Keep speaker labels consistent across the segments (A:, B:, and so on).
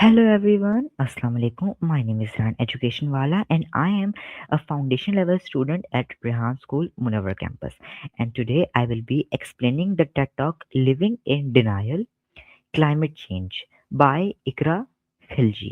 A: Hello everyone, Assalamu alaikum. My name is Ran Education Wala and I am a foundation level student at Rehan School, Munawar campus. And today I will be explaining the TED Talk Living in Denial Climate Change by Ikra Khilji.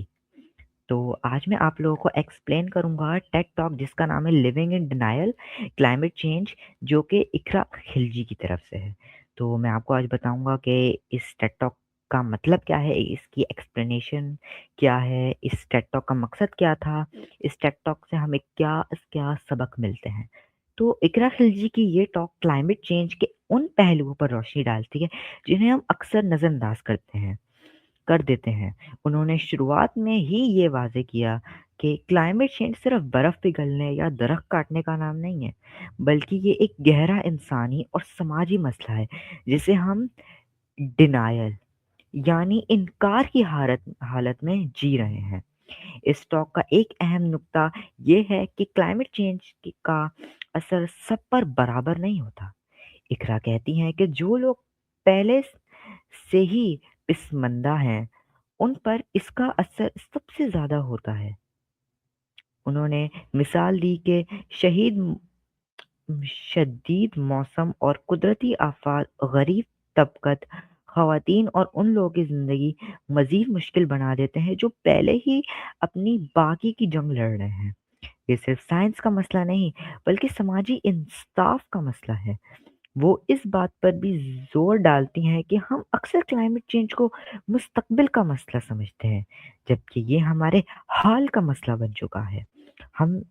A: तो आज मैं आप लोगों को explain करूंगा Ted talk जिसका नाम है living in denial climate change जो कि इकरा खिलजी की तरफ से है। तो मैं आपको आज बताऊंगा कि इस टेड टॉक का मतलब क्या है, इसकी एक्सप्लेनेशन क्या है, इस टेड टॉक का मकसद क्या था, इस टेड टॉक से हमें क्या क्या सबक मिलते हैं। तो इकरा खिलजी की ये टॉक क्लाइमेट चेंज के उन पहलुओं पर रोशनी डालती है जिन्हें हम अक्सर नज़रअंदाज कर देते हैं। उन्होंने शुरुआत में ही ये वाज़ेह किया कि क्लाइमेट चेंज सिर्फ बर्फ़ पिघलने या दरख्त काटने का नाम नहीं है, बल्कि ये एक गहरा इंसानी और समाजी मसला है, जिसे हम डिनायल यानी इनकार की हालत हालत में जी रहे हैं। इस टॉक का एक अहम नुक्ता ये है कि क्लाइमेट चेंज का असर सब पर बराबर नहीं होता। इकरा कहती हैं कि जो लोग पहले से ही पसमानदा हैं, उन पर इसका असर सबसे ज़्यादा होता है। उन्होंने मिसाल दी कि शहीद शदीद मौसम और कुदरती आफ़ात गरीब तबक़त, ख़वातीन और उन लोगों की ज़िंदगी मज़ीद मुश्किल बना देते हैं जो पहले ही अपनी बाकी की जंग लड़ रहे हैं। ये सिर्फ़ साइंस का मसला नहीं, बल्कि समाजी इंसाफ़ का मसला है। वो इस बात पर भी ज़ोर डालती हैं कि हम अक्सर क्लाइमेट चेंज को मुस्तक़बिल का मसला समझते हैं, जबकि ये हमारे हाल का मसला बन चुका है। हम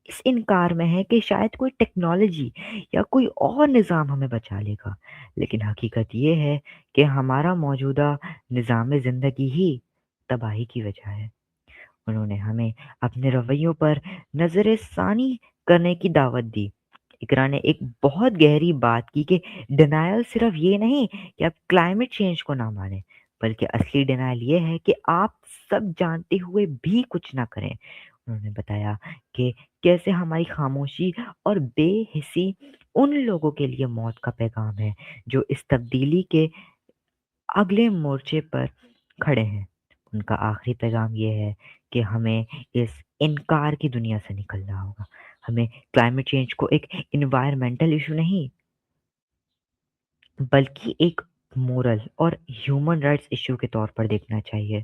A: इस इनकार में हैं कि शायद कोई टेक्नोलॉजी या कोई और निज़ाम हमें बचा लेगा, लेकिन हकीकत ये है कि हमारा मौजूदा निज़ाम ज़िंदगी ही तबाही की वजह है। उन्होंने हमें अपने रवैयों पर नज़र-ए-फ़ानी करने की दावत दी। इकरा ने एक बहुत गहरी बात की कि डिनायल सिर्फ ये नहीं कि आप क्लाइमेट चेंज को ना मानें, बल्कि असली डिनायल ये है कि आप सब जानते हुए भी कुछ ना करें। उन्होंने बताया कि कैसे हमारी खामोशी और बेहिसी उन लोगों के लिए मौत का पैगाम है, जो इस तब्दीली के अगले मोर्चे पर खड़े हैं। उनका आखिरी पैगाम ये है कि हमें इस इनकार की दुनिया से निकलना होगा। हमें क्लाइमेट चेंज को एक एनवायरमेंटल इशू नहीं, बल्कि एक मोरल और ह्यूमन राइट्स इशू के तौर पर देखना चाहिए।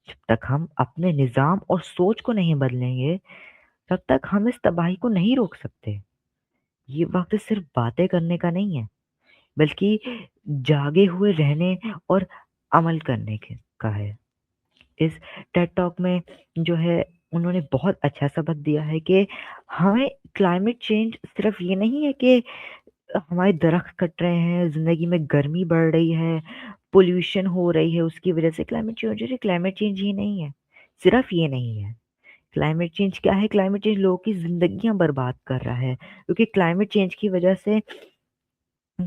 A: जब तक हम अपने निज़ाम और सोच को नहीं बदलेंगे, तब तक हम इस तबाही को नहीं रोक सकते। ये वक़्त सिर्फ़ बातें करने का नहीं है, बल्कि जागे हुए रहने और अमल करने के का है। इस टेड टॉक में जो है उन्होंने बहुत अच्छा सबक दिया है कि हमें क्लाइमेट चेंज सिर्फ ये नहीं है कि हमारे दरख्त कट रहे हैं, ज़िंदगी में गर्मी बढ़ रही है, पोल्यूशन हो रही है, उसकी वजह से क्लाइमेट चेंज हो रही है। क्लाइमेट चेंज ये नहीं है, सिर्फ ये नहीं है। क्लाइमेट चेंज क्या है? क्लाइमेट चेंज लोगों की ज़िंदगियाँ बर्बाद कर रहा है, क्योंकि क्लाइमेट चेंज की वजह से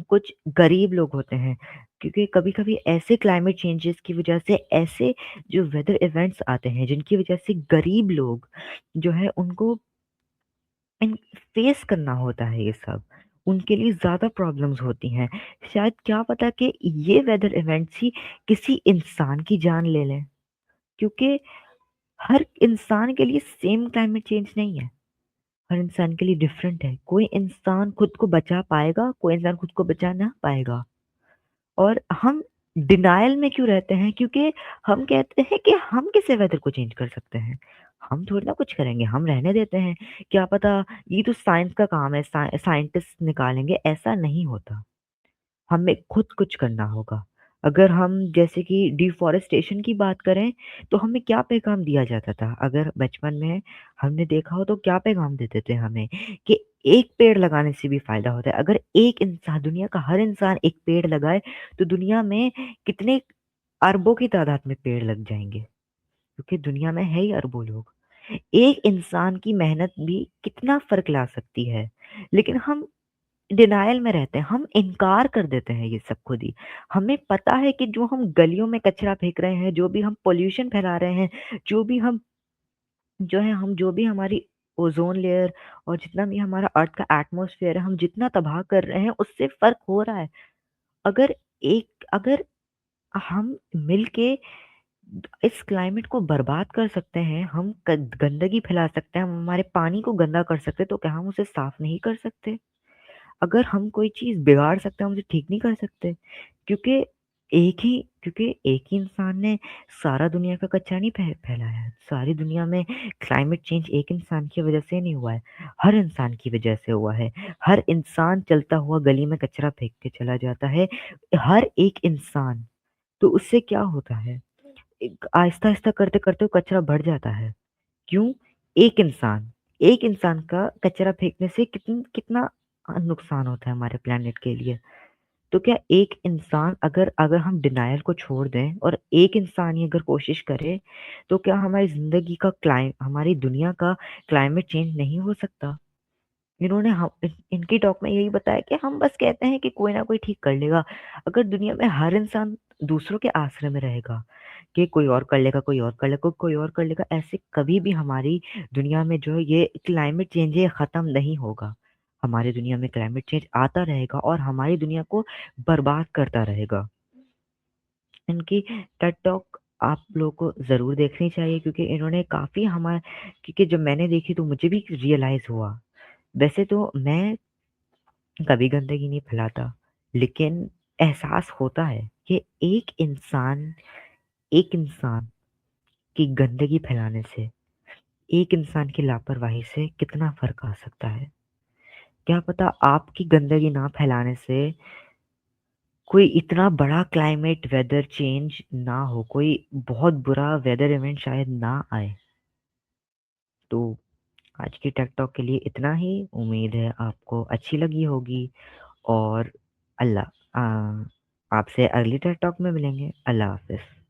A: कुछ गरीब लोग होते हैं, क्योंकि कभी-कभी ऐसे क्लाइमेट चेंजेस की वजह से ऐसे जो वेदर इवेंट्स आते हैं जिनकी वजह से गरीब लोग जो है उनको इन फेस करना होता है ये सब। उनके लिए ज़्यादा प्रॉब्लम्स होती हैं। शायद क्या पता कि ये वेदर इवेंट्स ही किसी इंसान की जान ले लें, क्योंकि हर इंसान के लिए सेम क्लाइमेट चेंज नहीं है। हर इंसान के लिए डिफरेंट है। कोई इंसान खुद को बचा पाएगा, कोई इंसान खुद को बचा ना पाएगा। और हम डिनायल में क्यों रहते हैं? क्योंकि हम कहते हैं कि हम कैसे वेदर को चेंज कर सकते हैं? हम थोड़ी ना कुछ करेंगे, हम रहने देते हैं। क्या पता ये तो साइंस का काम है, साइंटिस्ट निकालेंगे, ऐसा नहीं होता। हमें खुद कुछ करना होगा। अगर हम जैसे कि डिफ़ॉरेस्टेशन की बात करें, तो हमें क्या पैगाम दिया जाता था? अगर बचपन में हमने देखा हो तो क्या पैगाम देते थे हमें कि एक पेड़ लगाने से भी फ़ायदा होता है। अगर एक इंसान दुनिया का हर इंसान एक पेड़ लगाए, तो दुनिया में कितने अरबों की तादाद में पेड़ लग जाएँगे, क्योंकि दुनिया में है ही अरबों लोग। एक इंसान की मेहनत भी कितना फ़र्क ला सकती है। लेकिन हम डिनायल में रहते हैं, हम इनकार कर देते हैं ये सब खुद ही। हमें पता है कि जो हम गलियों में कचरा फेंक रहे हैं, जो भी हम पॉल्यूशन फैला रहे हैं, जो भी हम जो है हम जो भी हमारी ओज़ोन लेयर और जितना भी हमारा अर्थ का एटमॉस्फेयर है, हम जितना तबाह कर रहे हैं, उससे फ़र्क हो रहा है। अगर अगर हम मिल के इस क्लाइमेट को बर्बाद कर सकते हैं, हम गंदगी फैला सकते हैं, हम हमारे पानी को गंदा कर सकते हैं, तो क्या हम उसे साफ नहीं कर सकते? अगर हम कोई चीज़ बिगाड़ सकते हैं, हम उसे ठीक नहीं कर सकते? क्योंकि क्योंकि एक ही इंसान ने सारा दुनिया का कचरा नहीं फैलाया है। सारी दुनिया में क्लाइमेट चेंज एक इंसान की वजह से नहीं हुआ है, हर इंसान की वजह से हुआ है। हर इंसान चलता हुआ गली में कचरा फेंक के चला जाता है, हर एक इंसान। तो उससे क्या होता है? एक आहिस्ता-आहिस्ता करते-करते वो कचरा बढ़ जाता है। क्यों? एक इंसान एक इंसान का कचरा फेंकने से कितना नुकसान होता है हमारे प्लैनेट के लिए। तो क्या एक इंसान अगर अगर हम डिनायल को छोड़ दें और एक इंसान ही अगर कोशिश करे, तो क्या हमारी दुनिया का क्लाइमेट चेंज नहीं हो सकता? इन्होंने हम इनकी टॉक में यही बताया कि हम बस कहते हैं कि कोई ना कोई ठीक कर लेगा। अगर दुनिया में हर इंसान दूसरों के आश्रय में रहेगा कि कोई और कर लेगा, कोई और कर लेगा, कोई और कर लेगा, ऐसे कभी भी हमारी दुनिया में जो है ये क्लाइमेट चेंज है खत्म नहीं होगा। हमारी दुनिया में क्लाइमेट चेंज आता रहेगा और हमारी दुनिया को बर्बाद करता रहेगा। इनकी टेड टॉक आप लोगों को ज़रूर देखनी चाहिए, क्योंकि इन्होंने काफ़ी हमारे क्योंकि जब मैंने देखी तो मुझे भी रियलाइज़ हुआ। वैसे तो मैं कभी गंदगी नहीं फैलाता, लेकिन एहसास होता है कि एक इंसान की गंदगी फैलाने से, एक इंसान की लापरवाही से कितना फ़र्क आ सकता है। क्या पता आपकी गंदगी ना फैलाने से कोई इतना बड़ा क्लाइमेट वेदर चेंज ना हो, कोई बहुत बुरा वेदर इवेंट शायद ना आए। तो आज की टेक टॉक के लिए इतना ही। उम्मीद है आपको अच्छी लगी होगी। और अल्लाह आपसे अगली टेक टॉक में मिलेंगे। अल्लाह हाफ़िज़।